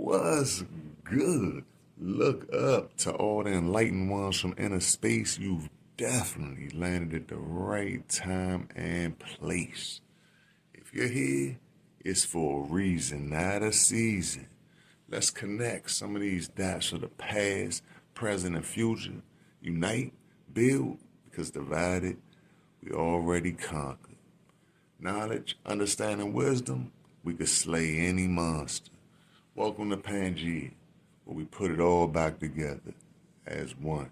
What's good? Look up to all the enlightened ones from inner space. You've definitely landed at the right time and place. If you're here, it's for a reason, not a season. Let's connect some of these dots of the past, present, and future. Unite, build, because divided, we already conquered. Knowledge, understanding, wisdom, we could slay any monster. Welcome to Pangea, where we put it all back together as one.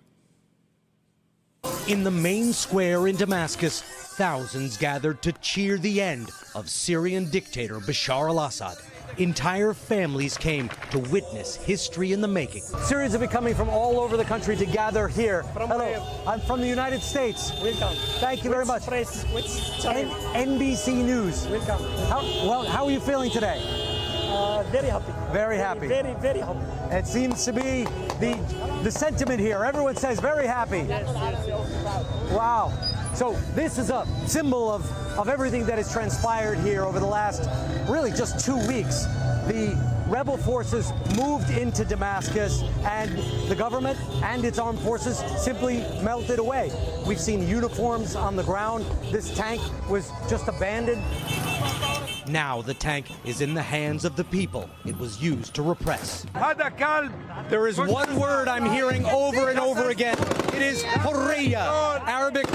In the main square in Damascus, thousands gathered to cheer the end of Syrian dictator Bashar al-Assad. Entire families came to witness history in the making. Syrians have been coming from all over the country to gather here. Hello, I'm from the United States. Welcome. Thank you very much. NBC News. Welcome. How are you feeling today? Very happy. Very happy. Very, very happy. It seems to be the sentiment here. Everyone says very happy. Yes. Wow. So this is a symbol of everything that has transpired here over the last, really just 2 weeks. The rebel forces moved into Damascus, and the government and its armed forces simply melted away. We've seen uniforms on the ground. This tank was just abandoned. Now the tank is in the hands of the people it was used to repress. There is one word I'm hearing over and over again. It is Hurriya, Arabic.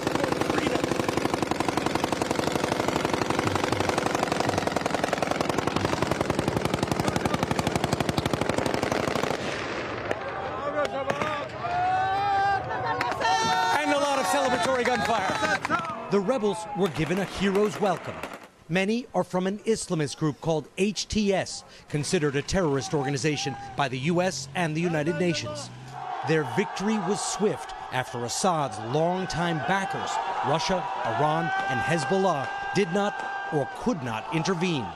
And a lot of celebratory gunfire. The rebels were given a hero's welcome. Many are from an Islamist group called HTS, considered a terrorist organization by the U.S. and the United Nations. Their victory was swift after Assad's longtime backers, Russia, Iran, and Hezbollah, did not or could not intervene.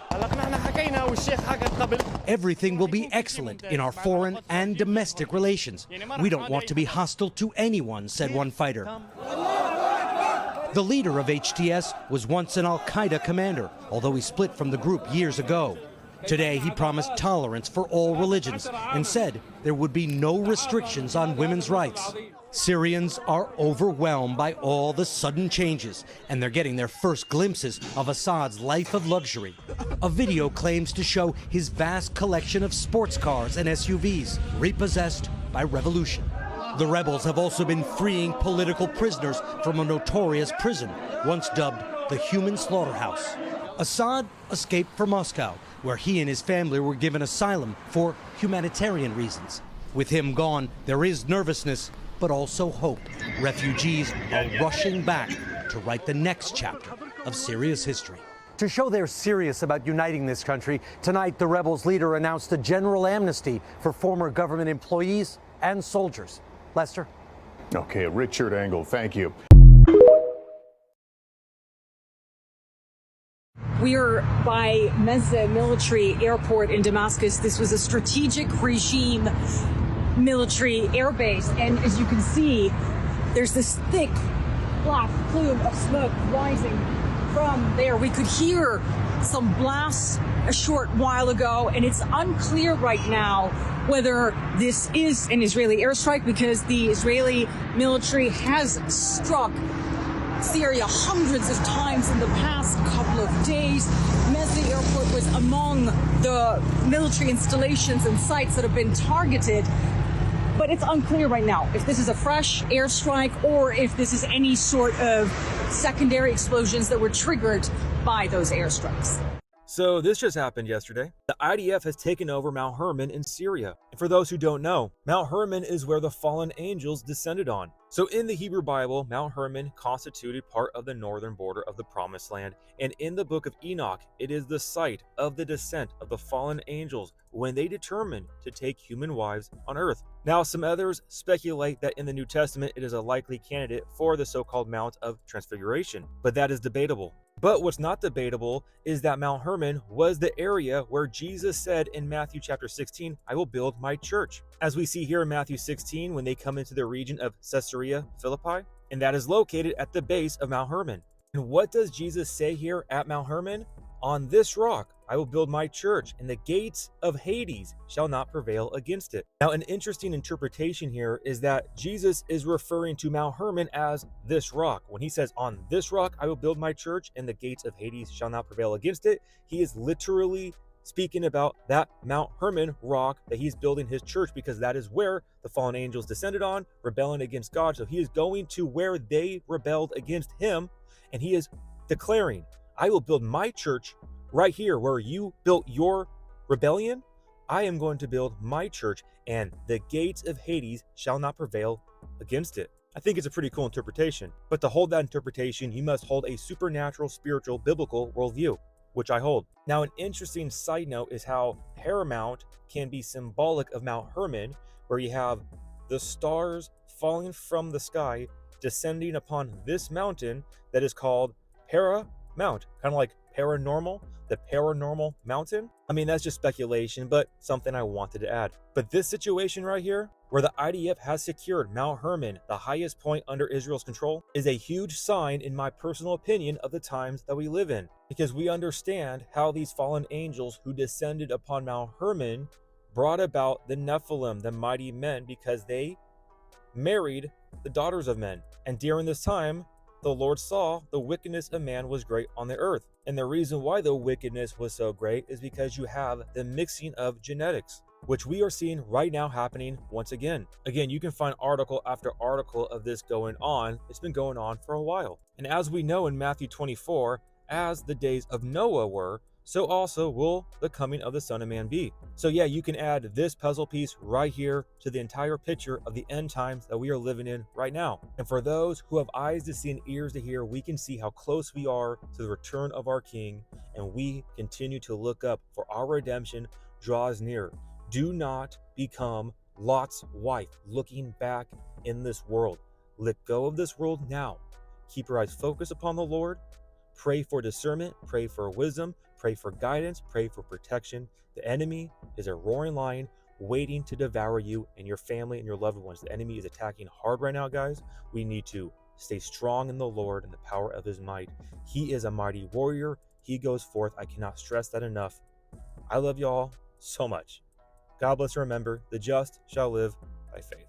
Everything will be excellent in our foreign and domestic relations. We don't want to be hostile to anyone, said one fighter. The leader of HTS was once an al-Qaeda commander, although he split from the group years ago. Today, he promised tolerance for all religions and said there would be no restrictions on women's rights. Syrians are overwhelmed by all the sudden changes, and they're getting their first glimpses of Assad's life of luxury. A video claims to show his vast collection of sports cars and SUVs, repossessed by revolution. The rebels have also been freeing political prisoners from a notorious prison, once dubbed the human slaughterhouse. Assad escaped for Moscow, where he and his family were given asylum for humanitarian reasons. With him gone, there is nervousness, but also hope. Refugees are rushing back to write the next chapter of Syria's history. To show they're serious about uniting this country, tonight the rebels' leader announced a general amnesty for former government employees and soldiers. Lester? Okay, Richard Engel, thank you. We are by Mezze military airport in Damascus. This was a strategic regime military airbase. And as you can see, there's this thick black plume of smoke rising from there. We could hear some blasts a short while ago, and it's unclear right now whether this is an Israeli airstrike, because the Israeli military has struck Syria hundreds of times in the past couple of days. Mezze Airport was among the military installations and sites that have been targeted. But it's unclear right now if this is a fresh airstrike or if this is any sort of secondary explosions that were triggered by those airstrikes. So this just happened yesterday. The IDF has taken over Mount Hermon in Syria. And for those who don't know, Mount Hermon is where the fallen angels descended on. So in the Hebrew Bible, Mount Hermon constituted part of the northern border of the Promised Land. And in the book of Enoch, it is the site of the descent of the fallen angels when they determined to take human wives on earth. Now, some others speculate that in the New Testament, it is a likely candidate for the so-called Mount of Transfiguration, but that is debatable. But what's not debatable is that Mount Hermon was the area where Jesus said in Matthew chapter 16, I will build my church. As we see here in Matthew 16, when they come into the region of Caesarea Philippi, and that is located at the base of Mount Hermon. And what does Jesus say here at Mount Hermon? On this rock, I will build my church, and the gates of Hades shall not prevail against it. Now, an interesting interpretation here is that Jesus is referring to Mount Hermon as this rock. When he says, on this rock I will build my church, and the gates of Hades shall not prevail against it, he is literally speaking about that Mount Hermon rock that he's building his church, because that is where the fallen angels descended on, rebelling against God. So he is going to where they rebelled against him, and he is declaring, I will build my church right here where you built your rebellion. I am going to build my church, and the gates of Hades shall not prevail against it. I think it's a pretty cool interpretation, but to hold that interpretation, you must hold a supernatural, spiritual, biblical worldview, which I hold. Now, an interesting side note is how Paramount can be symbolic of Mount Hermon, where you have the stars falling from the sky, descending upon this mountain that is called Paramount, kind of like paranormal, the paranormal mountain. I mean, that's just speculation, but something I wanted to add. But this situation right here, where the IDF has secured Mount Hermon, the highest point under Israel's control, is a huge sign, in my personal opinion, of the times that we live in. Because we understand how these fallen angels who descended upon Mount Hermon brought about the Nephilim, the mighty men, because they married the daughters of men. And during this time, the Lord saw the wickedness of man was great on the earth. And the reason why the wickedness was so great is because you have the mixing of genetics, which we are seeing right now happening once again. Again, you can find article after article of this going on. It's been going on for a while. And as we know in Matthew 24, as the days of Noah were, so also will the coming of the Son of Man be. So yeah, you can add this puzzle piece right here to the entire picture of the end times that we are living in right now. And for those who have eyes to see and ears to hear, we can see how close we are to the return of our King, and we continue to look up, for our redemption draws near. Do not become Lot's wife, looking back in this world. Let go of this world now. Keep your eyes focused upon the Lord. Pray for discernment, pray for wisdom, pray for guidance, pray for protection. The enemy is a roaring lion waiting to devour you and your family and your loved ones. The enemy is attacking hard right now, guys. We need to stay strong in the Lord and the power of his might. He is a mighty warrior. He goes forth. I cannot stress that enough. I love y'all so much. God bless and remember, the just shall live by faith.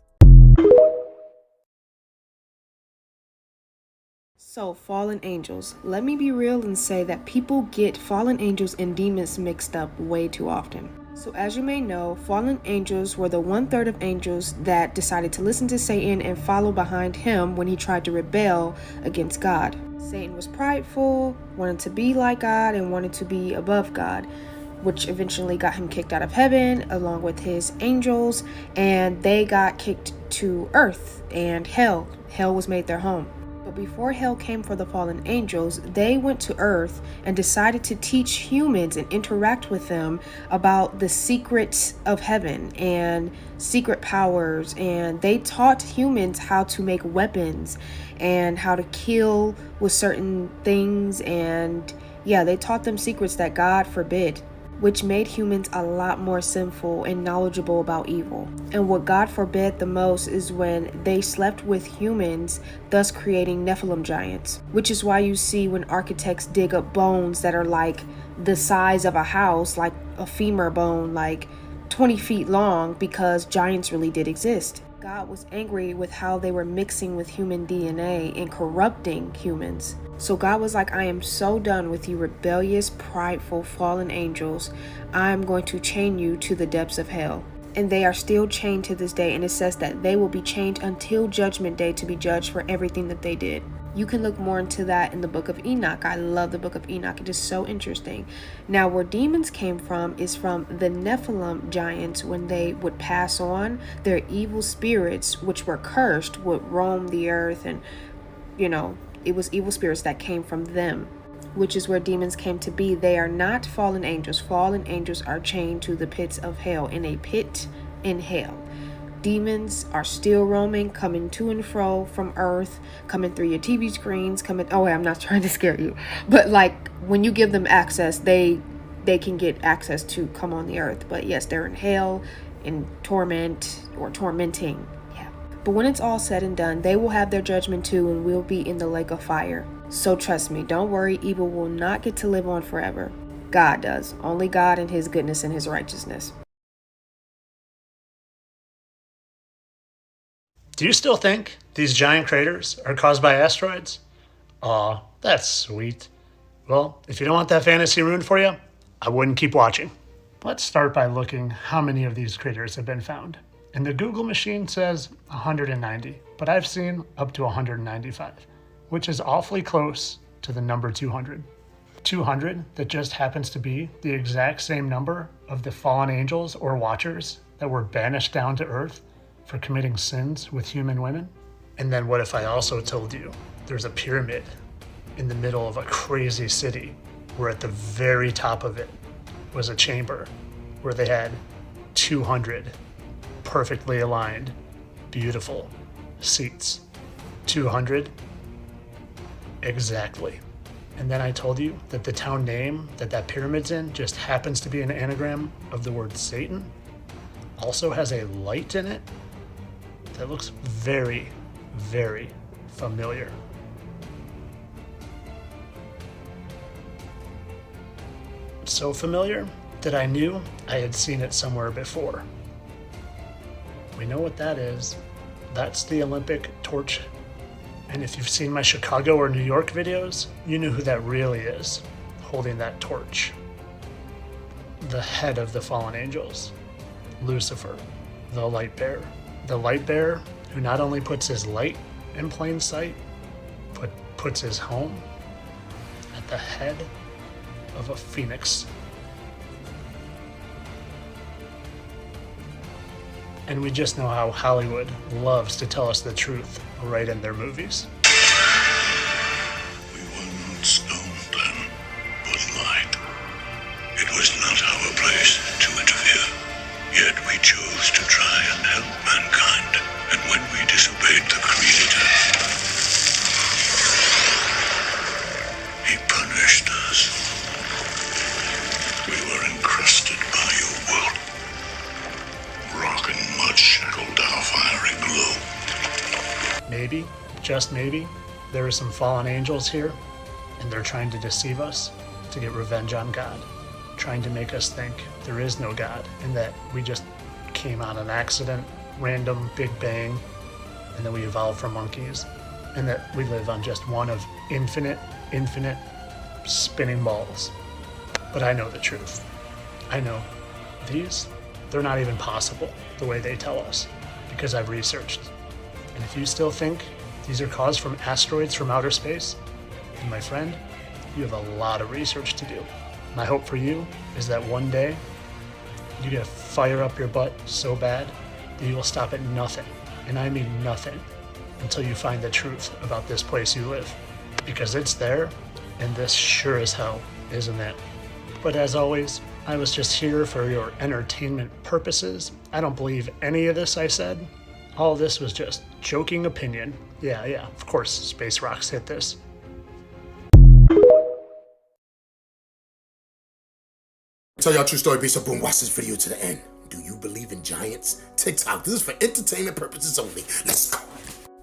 So, fallen angels. Let me be real and say that people get fallen angels and demons mixed up way too often. So, as you may know, fallen angels were the 1/3 of angels that decided to listen to Satan and follow behind him when he tried to rebel against God. Satan was prideful, wanted to be like God, and wanted to be above God, which eventually got him kicked out of heaven along with his angels, and they got kicked to earth and hell. Hell was made their home. But before hell came for the fallen angels, they went to earth and decided to teach humans and interact with them about the secrets of heaven and secret powers. And they taught humans how to make weapons and how to kill with certain things. And yeah, they taught them secrets that God forbid, which made humans a lot more sinful and knowledgeable about evil. And what God forbid the most is when they slept with humans, thus creating Nephilim giants, which is why you see when architects dig up bones that are like the size of a house, like a femur bone, like 20 feet long, because giants really did exist. God was angry with how they were mixing with human DNA and corrupting humans. So God was like, I am so done with you rebellious, prideful, fallen angels. I am going to chain you to the depths of hell. And they are still chained to this day. And it says that they will be chained until judgment day to be judged for everything that they did. You can look more into that in the book of Enoch. I love the book of Enoch. It is so interesting. Now, where demons came from is from the Nephilim giants. When they would pass on, their evil spirits, which were cursed, would roam the earth. And, it was evil spirits that came from them, which is where demons came to be. They are not fallen angels. Fallen angels are chained to the pits of hell, in a pit in hell. Demons are still roaming, coming to and fro from earth, coming through your TV screens, I'm not trying to scare you, but like when you give them access, they can get access to come on the earth. But yes, they're in hell, in torment or tormenting. But when it's all said and done, they will have their judgment too, and will be in the lake of fire. So trust me, don't worry, evil will not get to live on forever. God does. Only God and his goodness and his righteousness. Do you still think these giant craters are caused by asteroids? Aw, that's sweet. Well, if you don't want that fantasy ruined for you, I wouldn't keep watching. Let's start by looking how many of these craters have been found. And the Google machine says 190, but I've seen up to 195, which is awfully close to the number 200. 200 that just happens to be the exact same number of the fallen angels or watchers that were banished down to earth for committing sins with human women? And then what if I also told you there's a pyramid in the middle of a crazy city where at the very top of it was a chamber where they had 200 perfectly aligned, beautiful seats. 200 exactly. And then I told you that the town name that pyramid's in just happens to be an anagram of the word Satan. Also has a light in it that looks very, very familiar. So familiar that I knew I had seen it somewhere before. We know what that is. That's the Olympic torch. And if you've seen my Chicago or New York videos, you know who that really is, holding that torch. The head of the fallen angels, Lucifer, the light bearer. The light bearer who not only puts his light in plain sight, but puts his home at the head of a phoenix. And we just know how Hollywood loves to tell us the truth right in their movies. We were not stoned then, but light. It was not our place to interfere. Yet we chose to try and help mankind. And when we disobeyed the Creator, He punished us. We were encrusted by your will. Rock and mud shackled our fiery glow. Maybe, just maybe, there are some fallen angels here, and they're trying to deceive us to get revenge on God, trying to make us think there is no God, and that we just came on an accident, random Big Bang, and then we evolved from monkeys, and that we live on just one of infinite spinning balls. But I know the truth. I know they're not even possible the way they tell us, because I've researched. And if you still think these are caused from asteroids from outer space, then my friend, you have a lot of research to do. My hope for you is that one day you get fire up your butt so bad that you will stop at nothing, and I mean nothing, until you find the truth about this place you live. Because it's there, and this sure as hell isn't it. But as always, I was just here for your entertainment purposes. I don't believe any of this I said. All this was just joking opinion. Yeah, of course space rocks hit this. Tell y'all a true story, Beast. So boom, watch this video to the end. Do you believe in giants? TikTok, this is for entertainment purposes only. Let's go.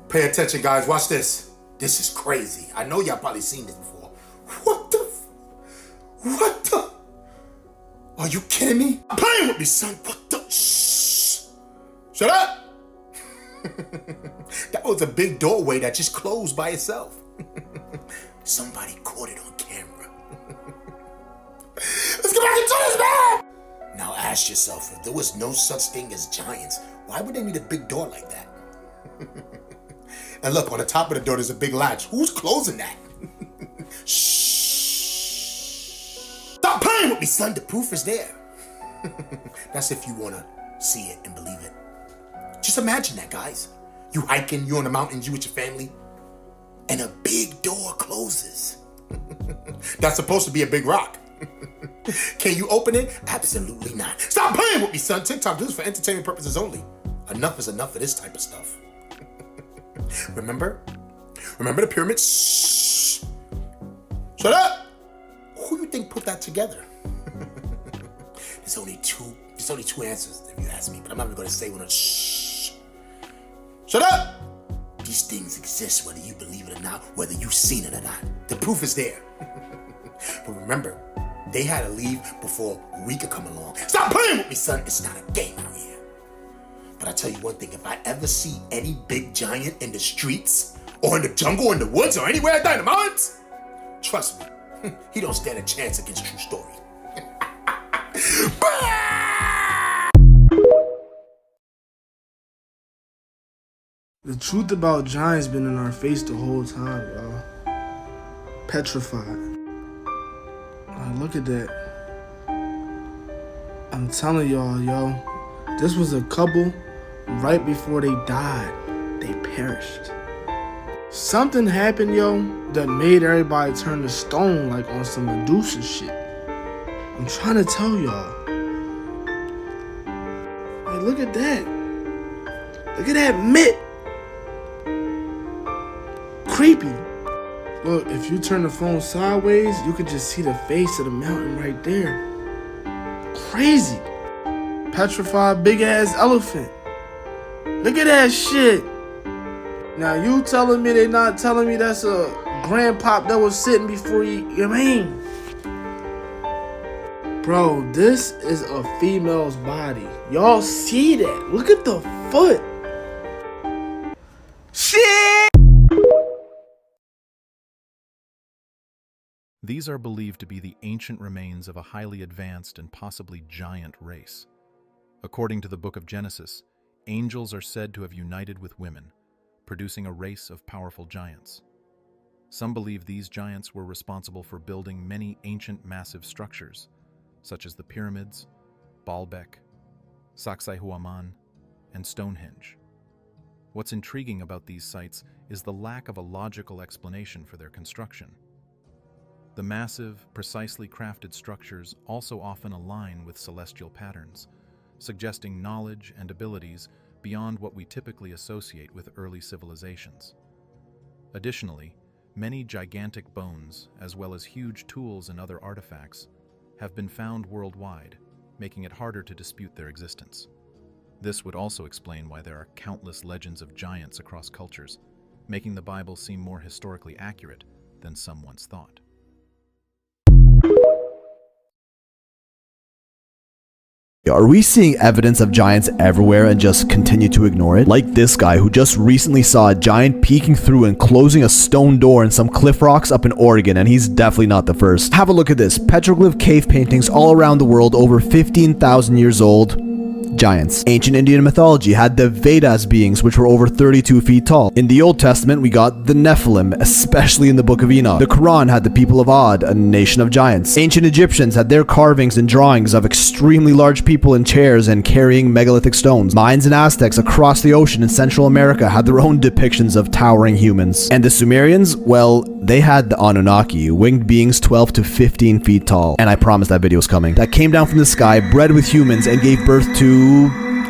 Pay attention, guys. Watch this. This is crazy. I know y'all probably seen this before. What the? Are you kidding me? I'm playing with me, son. What the? Shh. Shut up. That was a big doorway that just closed by itself. Somebody caught it on camera. Let's get back into this, man! Now ask yourself, if there was no such thing as giants, why would they need a big door like that? And look, on the top of the door, there's a big latch. Who's closing that? Shh. Stop playing with me, son. The proof is there. That's if you want to see it and believe it. Just imagine that, guys. You hiking, you on the mountains, you with your family, and a big door closes. That's supposed to be a big rock. Can you open it? Absolutely not. Stop playing with me, son. TikTok, this is for entertainment purposes only. Enough is enough of this type of stuff. Remember the pyramid? Shh. Shut up. Who you think put that together? There's only two answers, if you ask me, but I'm not even going to say one. Shh. Shut up. These things exist whether you believe it or not, whether you've seen it or not. The proof is there. But remember, they had to leave before we could come along. Stop playing with me, son. It's not a game out here. But I tell you one thing, if I ever see any big giant in the streets or in the jungle, in the woods, or anywhere down the mountains, trust me, he don't stand a chance against True Story. The truth about giants been in our face the whole time, y'all. Petrified. Like, look at that. I'm telling y'all, yo, this was a couple right before they died. They perished. Something happened, yo, that made everybody turn to stone, like on some Medusa shit. I'm trying to tell y'all. Like, look at that. Look at that mitt. Creepy. Look, if you turn the phone sideways, you can just see the face of the mountain right there. Crazy. Petrified big ass elephant. Look at that shit. Now you telling me they not telling me that's a grandpop that was sitting before you mean? Bro, this is a female's body. Y'all see that? Look at the foot. Shit! These are believed to be the ancient remains of a highly advanced and possibly giant race. According to the book of Genesis, angels are said to have united with women, producing a race of powerful giants. Some believe these giants were responsible for building many ancient massive structures, such as the pyramids, Baalbek, Sacsayhuaman, and Stonehenge. What's intriguing about these sites is the lack of a logical explanation for their construction. The massive, precisely crafted structures also often align with celestial patterns, suggesting knowledge and abilities beyond what we typically associate with early civilizations. Additionally, many gigantic bones, as well as huge tools and other artifacts, have been found worldwide, making it harder to dispute their existence. This would also explain why there are countless legends of giants across cultures, making the Bible seem more historically accurate than some once thought. Are we seeing evidence of giants everywhere and just continue to ignore it? Like this guy who just recently saw a giant peeking through and closing a stone door in some cliff rocks up in Oregon, and he's definitely not the first. Have a look at this. Petroglyph cave paintings all around the world, over 15,000 years old. Giants. Ancient Indian mythology had the Vedas beings, which were over 32 feet tall. In the Old Testament, we got the Nephilim, especially in the Book of Enoch. The Quran had the people of Ad, a nation of giants. Ancient Egyptians had their carvings and drawings of extremely large people in chairs and carrying megalithic stones. Mayans and Aztecs across the ocean in Central America had their own depictions of towering humans. And the Sumerians, well, they had the Anunnaki, winged beings 12 to 15 feet tall. And I promise that video is coming. That came down from the sky, bred with humans, and gave birth to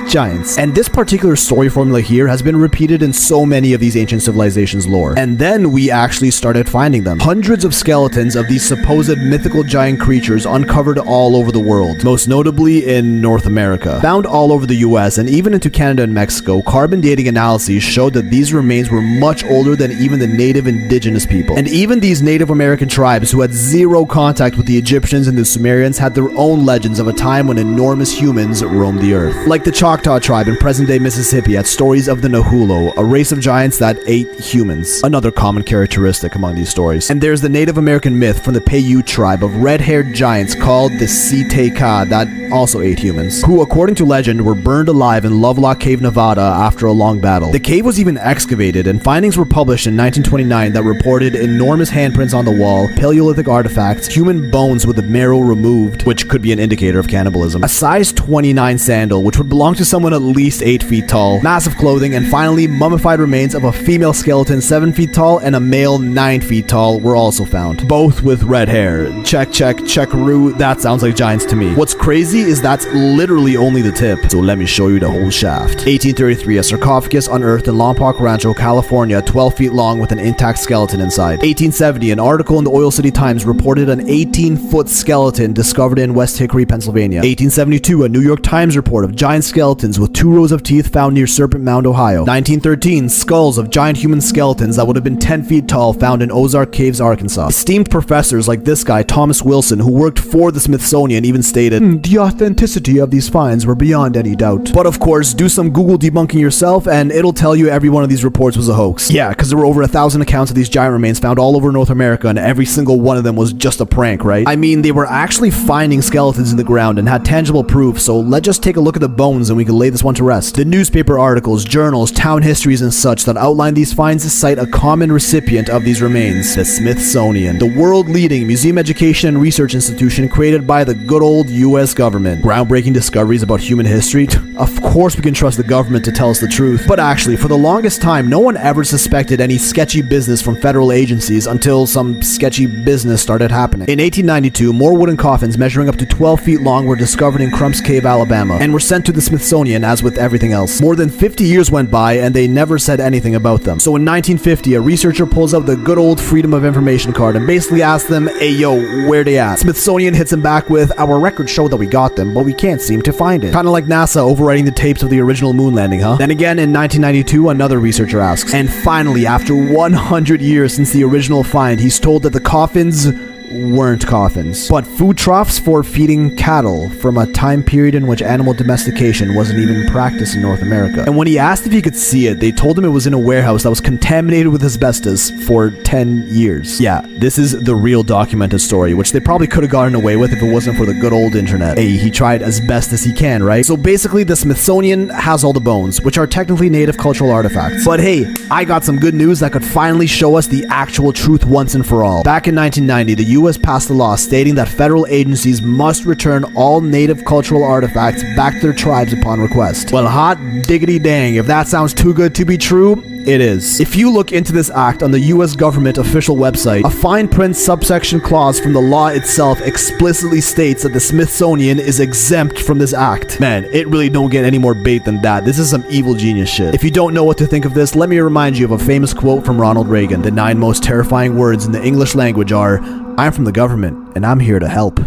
giants. And this particular story formula here has been repeated in so many of these ancient civilizations' lore. And then we actually started finding them. Hundreds of skeletons of these supposed mythical giant creatures uncovered all over the world, most notably in North America. Found all over the US and even into Canada and Mexico, carbon dating analyses showed that these remains were much older than even the native indigenous people. And even these Native American tribes who had zero contact with the Egyptians and the Sumerians had their own legends of a time when enormous humans roamed the earth. Like the Choctaw tribe in present-day Mississippi had stories of the Nahulo, a race of giants that ate humans, another common characteristic among these stories. And there's the Native American myth from the Paiute tribe of red-haired giants called the Siteka that also ate humans, who according to legend were burned alive in Lovelock Cave, Nevada after a long battle. The cave was even excavated, and findings were published in 1929 that reported enormous handprints on the wall, Paleolithic artifacts, human bones with the marrow removed, which could be an indicator of cannibalism, a size 29 sandal, which would belong to someone at least 8 feet tall, massive clothing, and finally mummified remains of a female skeleton 7 feet tall and a male 9 feet tall were also found, both with red hair. Checkaroo, that sounds like giants to me. What's crazy is that's literally only the tip, so let me show you the whole shaft. 1833, a sarcophagus unearthed in Lompoc Rancho, California, 12 feet long with an intact skeleton inside. 1870, an article in the Oil City Times reported an 18-foot skeleton discovered in West Hickory, Pennsylvania. 1872, a New York Times report of giant skeletons skeletons with 2 rows of teeth found near Serpent Mound, Ohio. 1913, skulls of giant human skeletons that would have been 10 feet tall found in Ozark Caves, Arkansas. Esteemed professors like this guy, Thomas Wilson, who worked for the Smithsonian, even stated, the authenticity of these finds were beyond any doubt. But of course, do some Google debunking yourself and it'll tell you every one of these reports was a hoax. Yeah, because there were over 1,000 accounts of these giant remains found all over North America, and every single one of them was just a prank, right? I mean, they were actually finding skeletons in the ground and had tangible proof, so let's just take a look at the bones and we can lay this one to rest. The newspaper articles, journals, town histories and such that outline these finds cite a common recipient of these remains, the Smithsonian, the world-leading museum education and research institution created by the good old US government. Groundbreaking discoveries about human history? Of course we can trust the government to tell us the truth. But actually, for the longest time, no one ever suspected any sketchy business from federal agencies until some sketchy business started happening. In 1892, more wooden coffins measuring up to 12 feet long were discovered in Crump's Cave, Alabama, and were sent to the Smithsonian as with everything else. More than 50 years went by and they never said anything about them. So in 1950, a researcher pulls out the good old Freedom of Information card and basically asks them, hey yo, where they at? Smithsonian hits him back with, our records show that we got them, but we can't seem to find it. Kinda like NASA overwriting the tapes of the original moon landing, huh? Then again, in 1992, another researcher asks, and finally, after 100 years since the original find, he's told that the coffins weren't coffins, but food troughs for feeding cattle from a time period in which animal domestication wasn't even practiced in North America. And when he asked if he could see it, they told him it was in a warehouse that was contaminated with asbestos for 10 years. Yeah, this is the real documented story, which they probably could have gotten away with if it wasn't for the good old internet. Hey, he tried as best as he can, right? So basically, the Smithsonian has all the bones, which are technically native cultural artifacts. But hey, I got some good news that could finally show us the actual truth once and for all. Back in 1990, the U.S. passed a law stating that federal agencies must return all native cultural artifacts back to their tribes upon request. Well, hot diggity dang, if that sounds too good to be true, it is. If you look into this act on the US government official website, a fine print subsection clause from the law itself explicitly states that the Smithsonian is exempt from this act. Man, it really don't get any more bait than that. This is some evil genius shit. If you don't know what to think of this, let me remind you of a famous quote from Ronald Reagan. The 9 most terrifying words in the English language are, I'm from the government, and I'm here to help.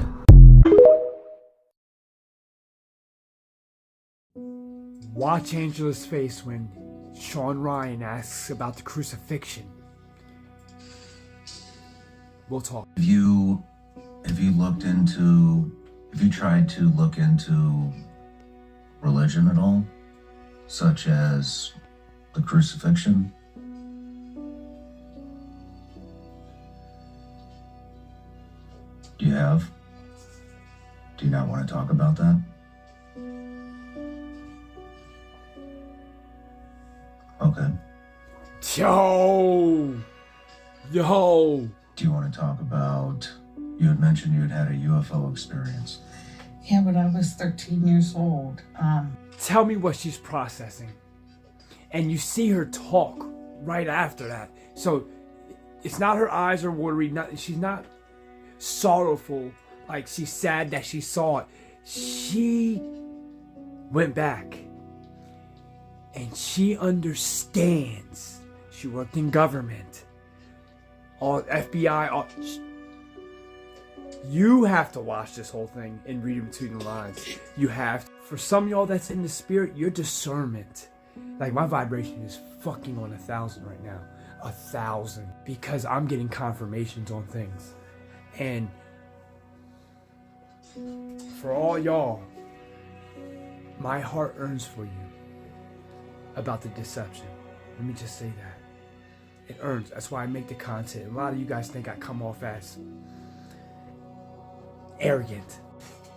Watch Angela's face when Sean Ryan asks about the crucifixion. We'll talk. Have you tried to look into religion at all? Such as the crucifixion? Do you have? Do you not want to talk about that? Okay. Yo! Do you want to talk about, you had mentioned you had a UFO experience. Yeah, but I was 13 years old. Tell me what she's processing. And you see her talk right after that. So it's not her eyes are watery, she's not sorrowful, like she's sad that she saw it. She went back. And she understands. She worked in government. All FBI. You have to watch this whole thing and read between the lines. You have to. For some of y'all that's in the spirit, your discernment. Like my vibration is fucking on 1,000 right now. 1,000. Because I'm getting confirmations on things. And for all y'all, my heart yearns for you. About the deception. Let me just say that. It earns. That's why I make the content. A lot of you guys think I come off as arrogant,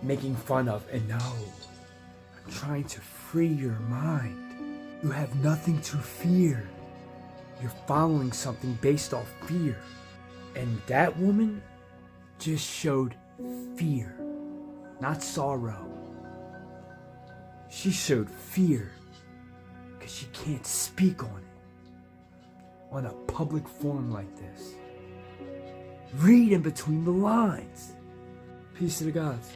making fun of, and no. I'm trying to free your mind. You have nothing to fear. You're following something based off fear. And that woman just showed fear, not sorrow. She showed fear. Because she can't speak on it on a public forum like this. Read in between the lines. Peace to the gods.